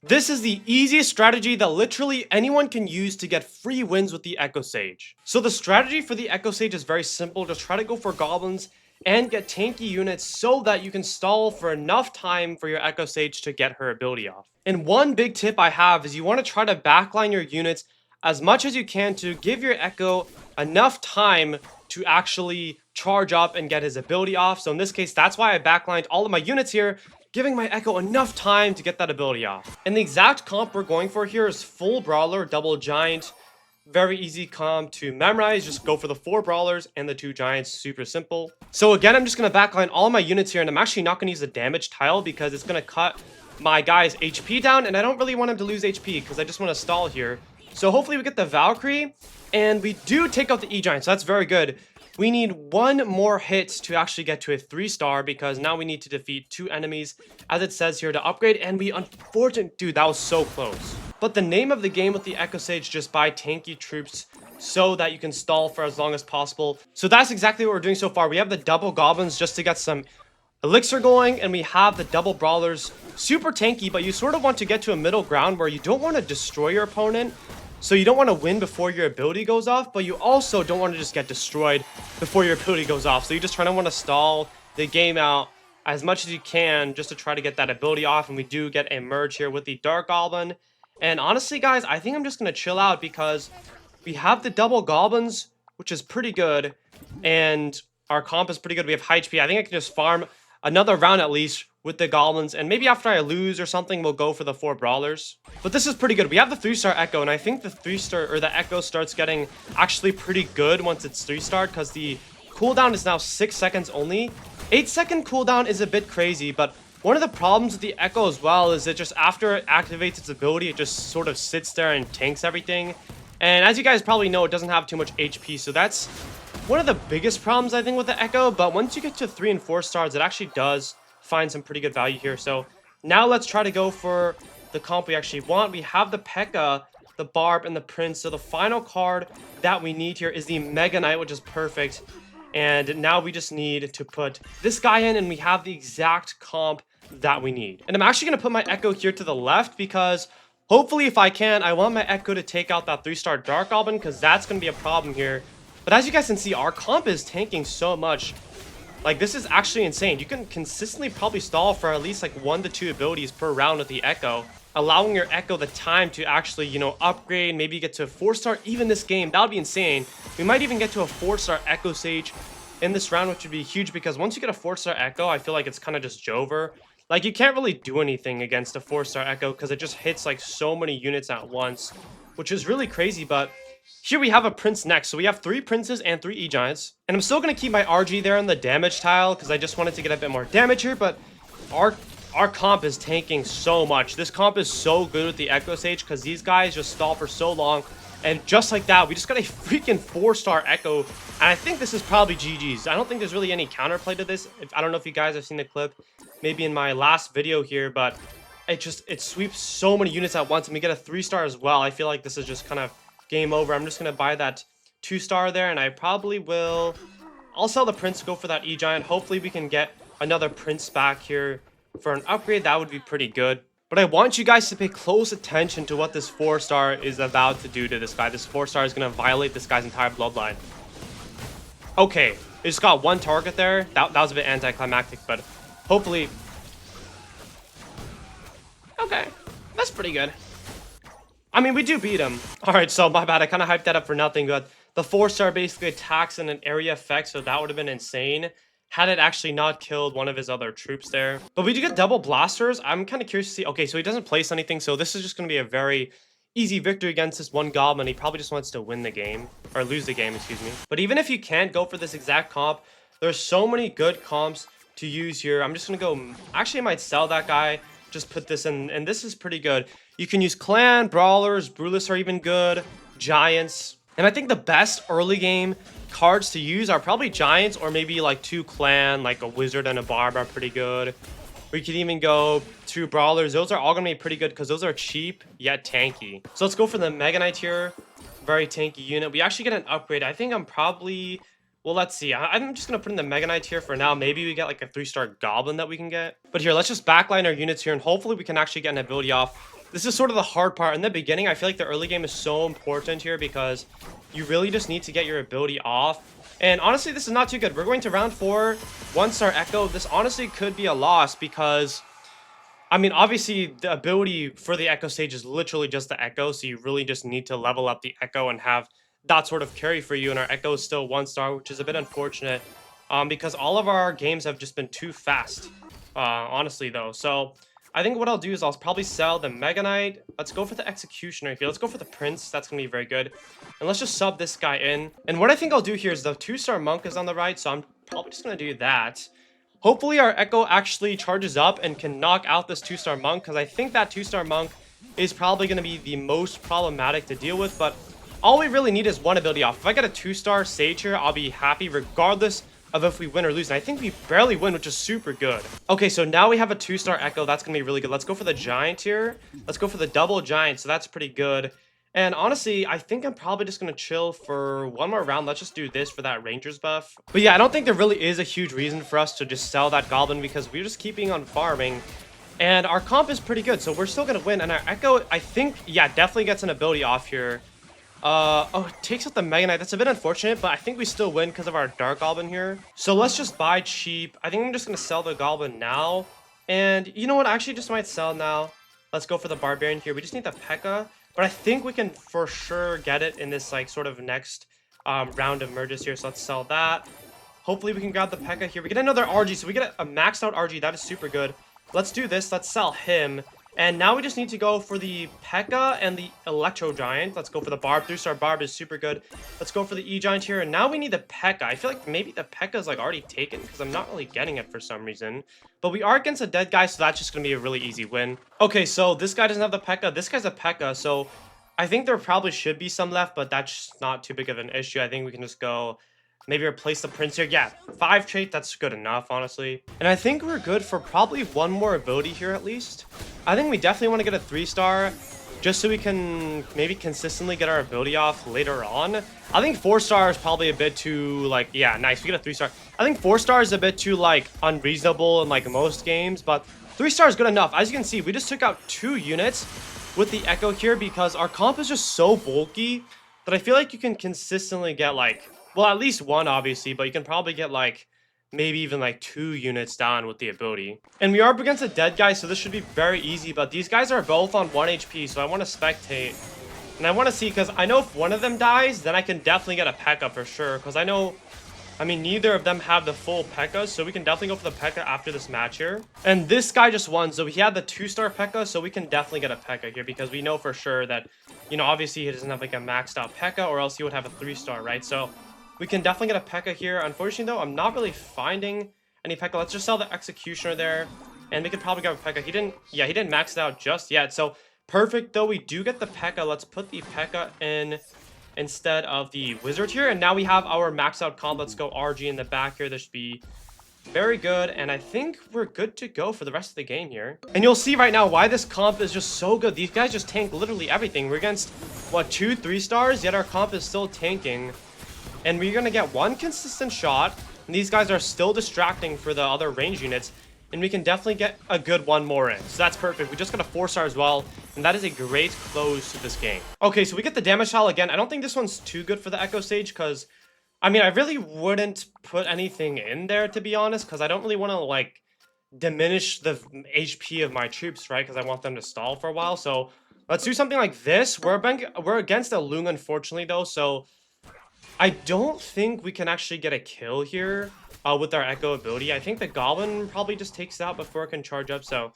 This is the easiest strategy that literally anyone can use to get free wins with the Echo Sage. So the strategy for the Echo Sage is very simple. Just try to go for goblins and get tanky units so that you can stall for enough time for your Echo Sage to get her ability off. And one big tip I have is you want to try to backline your units as much as you can to give your Echo enough time to actually charge up and get his ability off. So in this case, that's why I backlined all of my units here, giving my Echo enough time to get that ability off. And the exact comp we're going for here is full Brawler, double Giant. Very easy comp to memorize. Just go for the 4 Brawlers and the 2 Giants. Super simple. So again, I'm just going to backline all my units here, and I'm actually not going to use the damage tile because it's going to cut my guy's HP down, and I don't really want him to lose HP because I just want to stall here. So hopefully we get the Valkyrie, and we do take out the E-Giant, so that's very good. We need one more hit to actually get to a 3-star because now we need to defeat 2 enemies, as it says here, to upgrade. And we unfortunately, dude, that was so close. But the name of the game with the Echo Sage, just buy tanky troops so that you can stall for as long as possible. So that's exactly what we're doing so far. We have the double goblins just to get some elixir going, and we have the double brawlers, super tanky, but you sort of want to get to a middle ground where you don't want to destroy your opponent. So you don't want to win before your ability goes off, but you also don't want to just get destroyed before your ability goes off. So you just try to want to stall the game out as much as you can just to try to get that ability off. And we do get a merge here with the Dark Goblin. And honestly, guys, I think I'm just going to chill out because we have the double goblins, which is pretty good. And our comp is pretty good. We have high HP. I think I can just farm another round at least with the goblins, and maybe after I lose or something, we'll go for the 4 brawlers. But this is pretty good. We have the 3-star Echo, and I think the 3-star or the Echo starts getting actually pretty good once it's 3-star because the cooldown is now 6 seconds only. 8-second cooldown is a bit crazy, but one of the problems with the Echo as well is that just after it activates its ability, it just sort of sits there and tanks everything. And as you guys probably know, it doesn't have too much HP, so that's one of the biggest problems I think with the Echo. But once you get to 3 and 4 stars, it actually does find some pretty good value here. So now let's try to go for the comp we actually want. We have the P.E.K.K.A, the Barb, and the Prince. So the final card that we need here is the Mega Knight, which is perfect. And now we just need to put this guy in, and we have the exact comp that we need. And I'm actually going to put my Echo here to the left because hopefully, if I can, I want my Echo to take out that 3-star Dark Goblin because that's going to be a problem here. But as you guys can see, our comp is tanking so much. Like, this is actually insane. You can consistently probably stall for at least like 1 to 2 abilities per round with the Echo, allowing your Echo the time to actually, you know, upgrade, maybe get to a 4-star even this game. That would be insane. We might even get to a 4-star Echo Sage in this round, which would be huge because once you get a 4-star Echo, I feel like it's kind of just Jover. Like, you can't really do anything against a 4-star Echo because it just hits like so many units at once, which is really crazy. But here we have a Prince next. So we have 3 Princes and 3 E-Giants. And I'm still going to keep my RG there on the damage tile because I just wanted to get a bit more damage here. But our comp is tanking so much. This comp is so good with the Echo Sage because these guys just stall for so long. And just like that, we just got a freaking 4-star Echo. And I think this is probably GG's. I don't think there's really any counterplay to this. I don't know if you guys have seen the clip maybe in my last video here, but it sweeps so many units at once. And we get a 3-star as well. I feel like this is just kind of game over. I'm just going to buy that 2-star there, and I probably will... I'll sell the Prince, go for that E-Giant. Hopefully we can get another Prince back here for an upgrade. That would be pretty good. But I want you guys to pay close attention to what this 4-star is about to do to this guy. This 4-star is going to violate this guy's entire bloodline. Okay, it just got 1 target there. That was a bit anticlimactic, but hopefully... Okay, that's pretty good. I mean, we do beat him. Alright, so my bad. I kind of hyped that up for nothing, but the 4-star basically attacks in an area effect, so that would have been insane had it actually not killed one of his other troops there. But we do get double blasters. I'm kind of curious to see. Okay, so he doesn't place anything, so this is just going to be a very easy victory against this one goblin. He probably just wants to win the game, or lose the game, excuse me. But even if you can't go for this exact comp, there's so many good comps to use here. I'm just going to go... Actually, I might sell that guy. Just put this in, and this is pretty good. You can use Clan, Brawlers, Brulis are even good, Giants. And I think the best early game cards to use are probably Giants or maybe like 2 Clan, like a Wizard and a Barb are pretty good. We could even go 2 Brawlers. Those are all going to be pretty good because those are cheap yet tanky. So let's go for the Mega Knight here. Very tanky unit. We actually get an upgrade. I think I'm probably... Well, let's see. I'm just going to put in the Mega Knight here for now. Maybe we get like a 3-star Goblin that we can get. But here, let's just backline our units here, and hopefully we can actually get an ability off This is sort of the hard part. In the beginning, I feel like the early game is so important here because you really just need to get your ability off. And honestly, this is not too good. We're going to round 4, 1-star Echo. This honestly could be a loss because, I mean, obviously, the ability for the Echo stage is literally just the Echo, so you really just need to level up the Echo and have that sort of carry for you, and our Echo is still 1-star, which is a bit unfortunate, because all of our games have just been too fast, honestly, though. So I think what I'll do is I'll probably sell the Mega Knight. Let's go for the Executioner here. Let's go for the Prince. That's going to be very good. And let's just sub this guy in. And what I think I'll do here is the 2-star Monk is on the right, so I'm probably just going to do that. Hopefully our Echo actually charges up and can knock out this 2-star Monk, because I think that 2-star Monk is probably going to be the most problematic to deal with, but all we really need is one ability off. If I get a 2-star Sage here, I'll be happy regardless of if we win or lose. And I think we barely win, which is super good. Okay, so now we have a 2-star Echo. That's going to be really good. Let's go for the Giant here. Let's go for the double Giant, so that's pretty good. And honestly, I think I'm probably just going to chill for one more round. Let's just do this for that Rangers buff. But yeah, I don't think there really is a huge reason for us to just sell that Goblin because we're just keeping on farming. And our comp is pretty good, so we're still going to win. And our Echo, I think, yeah, definitely gets an ability off here. Oh, it takes out the Mega Knight. That's a bit unfortunate, but I think we still win because of our Dark Goblin here. So let's just buy cheap. I think I'm just going to sell the Goblin now. And you know what? I actually just might sell now. Let's go for the Barbarian here. We just need the P.E.K.K.A. But I think we can for sure get it in this like sort of next round of merges here. So let's sell that. Hopefully we can grab the P.E.K.K.A. here. We get another RG. So we get a maxed out RG. That is super good. Let's do this. Let's sell him. And now we just need to go for the P.E.K.K.A. and the Electro Giant. Let's go for the Barb. 3-star Barb is super good. Let's go for the E-Giant here. And now we need the P.E.K.K.A. I feel like maybe the P.E.K.K.A. is like already taken because I'm not really getting it for some reason. But we are against a dead guy, so that's just going to be a really easy win. Okay, so this guy doesn't have the P.E.K.K.A. This guy's a P.E.K.K.A. So I think there probably should be some left, but that's not too big of an issue. I think we can just go maybe replace the Prince here. Yeah, 5 trait, that's good enough, honestly. And I think we're good for probably one more ability here at least. I think we definitely want to get a 3-star just so we can maybe consistently get our ability off later on. I think 4-star is probably a bit too, like, yeah, nice. We get a 3-star. I think 4-star is a bit too, like, unreasonable in, like, most games, but 3-star is good enough. As you can see, we just took out 2 units with the Echo here because our comp is just so bulky that I feel like you can consistently get, like, well, at least 1, obviously, but you can probably get, like, maybe even, like, 2 units down with the ability. And we are up against a dead guy, so this should be very easy, but these guys are both on 1 HP, so I want to spectate. And I want to see, because I know if one of them dies, then I can definitely get a P.E.K.K.A. for sure, because I know, I mean, neither of them have the full P.E.K.K.A., so we can definitely go for the P.E.K.K.A. after this match here. And this guy just won, so he had the 2-star P.E.K.K.A., so we can definitely get a P.E.K.K.A. here, because we know for sure that, you know, obviously he doesn't have, like, a maxed out P.E.K.K.A., or else he would have a 3-star, right? So we can definitely get a P.E.K.K.A. here. Unfortunately, though, I'm not really finding any P.E.K.K.A. Let's just sell the Executioner there, and we could probably get a P.E.K.K.A. He didn't max it out just yet, so perfect, though. We do get the P.E.K.K.A. Let's put the P.E.K.K.A. in instead of the Wizard here, and now we have our max out comp. Let's go RG in the back here. This should be very good, and I think we're good to go for the rest of the game here. And you'll see right now why this comp is just so good. These guys just tank literally everything. We're against, what, 2 3-stars, yet our comp is still tanking. And we're going to get 1 consistent shot. And these guys are still distracting for the other range units. And we can definitely get a good 1 more in. So that's perfect. We just got a 4-star as well. And that is a great close to this game. Okay, so we get the damage tile again. I don't think this one's too good for the Echo Stage. Because, I mean, I really wouldn't put anything in there, to be honest. Because I don't really want to, like, diminish the HP of my troops, right? Because I want them to stall for a while. So let's do something like this. We're against a Lung, unfortunately, though. So I don't think we can actually get a kill here with our Echo ability. I think the Goblin probably just takes it out before it can charge up, so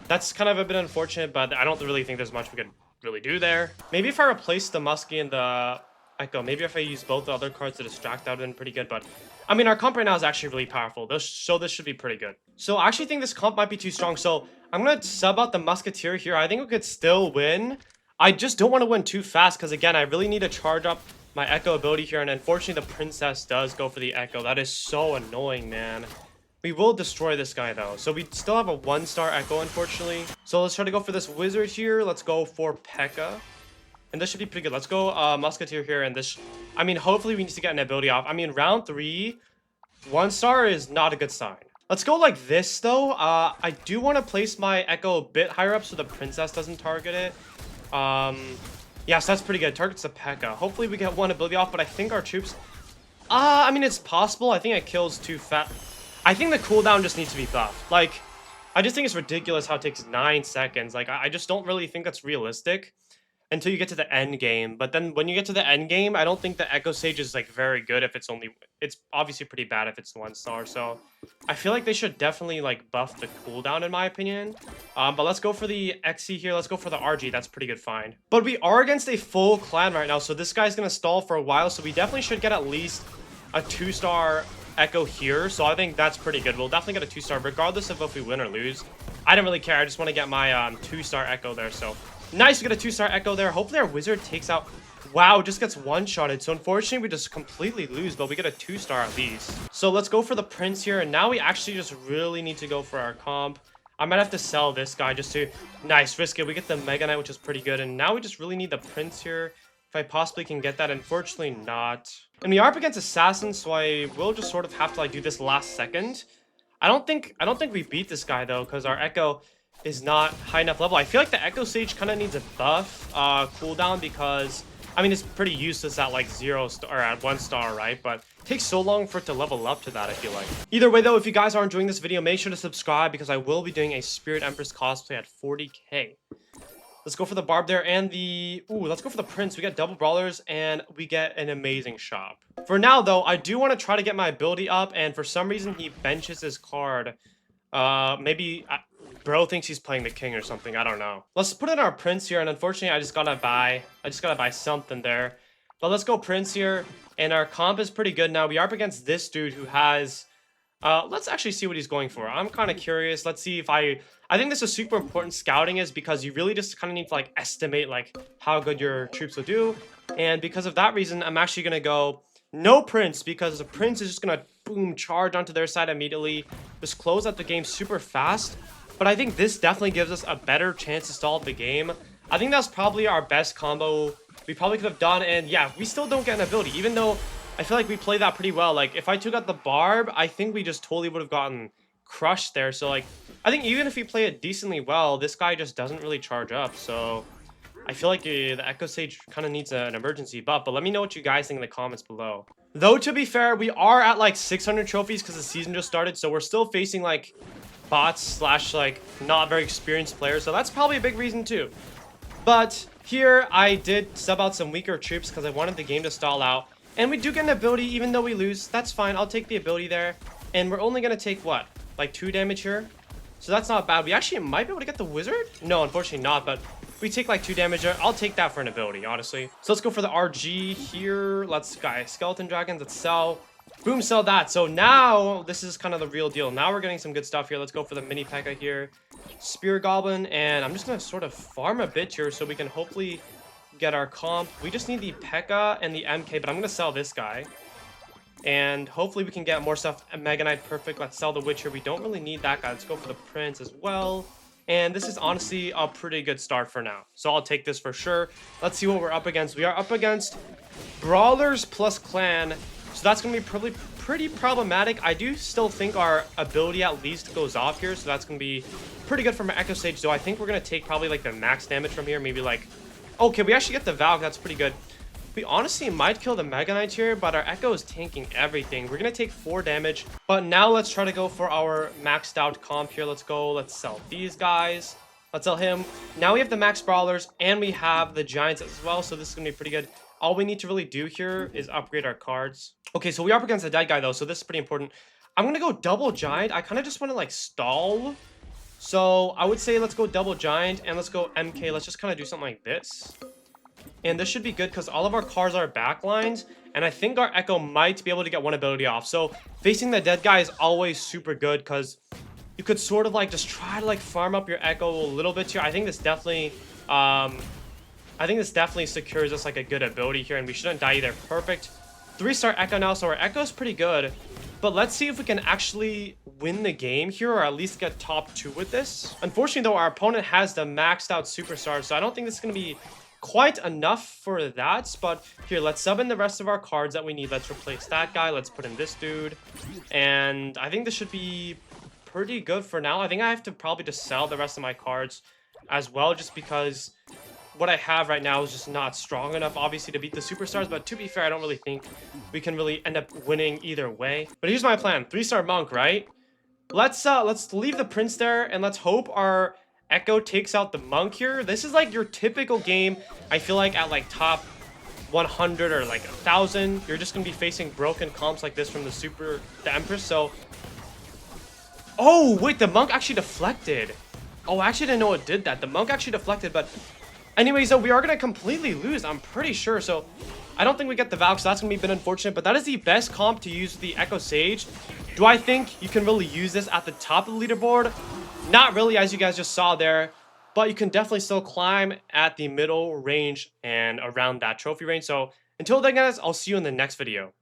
that's kind of a bit unfortunate, but I don't really think there's much we could really do there. Maybe if I replace the Muskie and the Echo, maybe if I use both the other cards to distract, that would have been pretty good, but I mean, our comp right now is actually really powerful, so this should be pretty good. So I actually think this comp might be too strong, so I'm going to sub out the Musketeer here. I think we could still win. I just don't want to win too fast, because again, I really need to charge up my Echo ability here, and unfortunately the Princess does go for the Echo. That is so annoying, man. We will destroy this guy, though. So we still have a 1-star Echo, unfortunately. So let's try to go for this Wizard here. Let's go for P.E.K.K.A. And this should be pretty good. Let's go Musketeer here, and this... I mean, hopefully we need to get an ability off. I mean, round 3, 1-star is not a good sign. Let's go like this, though. I do want to place my Echo a bit higher up so the Princess doesn't target it. Yeah, so that's pretty good. Targets the P.E.K.K.A. Hopefully we get one ability off, but I think our troops... I mean, it's possible. I think it kills too fast. I think the cooldown just needs to be buffed. Like, I just think it's ridiculous how it takes 9 seconds. Like, I just don't really think that's realistic until you get to the end game. But then when you get to the end game, I don't think the Echo Sage is like very good if it's only... It's obviously pretty bad if it's 1 star. So I feel like they should definitely like buff the cooldown in my opinion. But let's go for the XC here. Let's go for the RG. That's pretty good find. But we are against a full clan right now. So this guy's going to stall for a while. So we definitely should get at least a 2-star Echo here. So I think that's pretty good. We'll definitely get a 2-star regardless of if we win or lose. I don't really care. I just want to get my 2-star Echo there. So nice to get a 2-star Echo there. Hopefully our wizard takes out... Wow, just gets one-shotted. So unfortunately, we just completely lose, but we get a 2-star at least. So let's go for the Prince here. And now we actually just really need to go for our comp. I might have to sell this guy just to... Nice, risk it. We get the Mega Knight, which is pretty good. And now we just really need the Prince here. If I possibly can get that. Unfortunately, not. And we are up against Assassins, so I will just sort of have to like do this last second. I don't think we beat this guy, though, because our Echo is not high enough level. I feel like the Echo Sage kind of needs a buff cooldown because... I mean, it's pretty useless at like 0 star or at 1 star, right? But it takes so long for it to level up to that, I feel like. Either way, though, if you guys are enjoying this video, make sure to subscribe because I will be doing a Spirit Empress cosplay at 40k. Let's go for the Barb there and the... Ooh, let's go for the Prince. We get double brawlers and we get an amazing shop. For now, though, I do want to try to get my ability up. And for some reason, he benches his card. Maybe... Bro thinks he's playing the king or something. I don't know. Let's put in our Prince here. And unfortunately, I just gotta buy something there. But let's go Prince here. And our comp is pretty good now. We are up against this dude who has... let's actually see what he's going for. I'm kind of curious. Let's see if I think this is super important scouting is because you really just kind of need to like estimate like how good your troops will do. And because of that reason, I'm actually going to go no Prince because the Prince is just going to boom charge onto their side immediately. Just close out the game super fast. But I think this definitely gives us a better chance to stall the game. I think that's probably our best combo we probably could have done. And yeah, we still don't get an ability, even though I feel like we played that pretty well. Like, if I took out the Barb, I think we just totally would have gotten crushed there. So, like, I think even if we play it decently well, this guy just doesn't really charge up. So, I feel like the Echo Sage kind of needs an emergency buff. But let me know what you guys think in the comments below. Though, to be fair, we are at, like, 600 trophies because the season just started. So, we're still facing, like, bots slash, like, not very experienced players. So, that's probably a big reason, too. But here, I did sub out some weaker troops because I wanted the game to stall out. And we do get an ability even though we lose. That's fine. I'll take the ability there. And we're only going to take, what? Like 2 damage here? So that's not bad. We actually might be able to get the wizard? No, unfortunately not. But we take like 2 damage there. I'll take that for an ability, honestly. So let's go for the RG here. Let's, guys, skeleton dragons. Let's sell. Boom, sell that. So now this is kind of the real deal. Now we're getting some good stuff here. Let's go for the mini P.E.K.K.A. here. Spear Goblin. And I'm just going to sort of farm a bit here so we can hopefully get our comp. We just need the P.E.K.K.A. and the MK, but I'm going to sell this guy. And hopefully we can get more stuff. Mega Knight, perfect. Let's sell the Witcher. We don't really need that guy. Let's go for the Prince as well. And this is honestly a pretty good start for now. So I'll take this for sure. Let's see what we're up against. We are up against Brawlers plus Clan. So that's going to be probably pretty problematic. I do still think our ability at least goes off here. So that's going to be pretty good for my Echo Sage. So I think we're going to take probably like the max damage from here. Maybe like... Okay, we actually get the Valk. That's pretty good. We honestly might kill the Mega Knight here, but our Echo is tanking everything. We're going to take 4 damage. But now let's try to go for our maxed out comp here. Let's go. Let's sell these guys. Let's sell him. Now we have the max brawlers and we have the giants as well. So this is going to be pretty good. All we need to really do here is upgrade our cards. Okay, so we are up against the dead guy though. So this is pretty important. I'm going to go double giant. I kind of just want to like stall. So I would say let's go double giant and let's go MK. Let's just kind of do something like this. And this should be good because all of our cards are backlines. And I think our Echo might be able to get one ability off. So facing the dead guy is always super good because you could sort of like just try to like farm up your Echo a little bit here. I think this definitely secures us like a good ability here. And we shouldn't die either. Perfect. 3-star Echo now. So our Echo is pretty good. But let's see if we can actually win the game here or at least get top 2 with this. Unfortunately, though, our opponent has the maxed out superstar. So I don't think this is going to be quite enough for that. But here, let's sub in the rest of our cards that we need. Let's replace that guy. Let's put in this dude. And I think this should be pretty good for now. I think I have to probably just sell the rest of my cards as well, just because what I have right now is just not strong enough, obviously, to beat the superstars. But to be fair, I don't really think we can really end up winning either way. But here's my plan: 3-star monk, right? Let's leave the prince there, and let's hope our Echo takes out the monk here. This is like your typical game. I feel like at like top 100 or like 1,000, you're just gonna be facing broken comps like this from the Empress. So, oh wait, the monk actually deflected. Oh, I actually didn't know it did that. The monk actually deflected, but anyways, so we are gonna completely lose, I'm pretty sure. So I don't think we get the Valk, so that's gonna be a bit unfortunate. But that is the best comp to use the Echo Sage. Do I think you can really use this at the top of the leaderboard? Not really, as you guys just saw there. But you can definitely still climb at the middle range and around that trophy range. So until then, guys, I'll see you in the next video.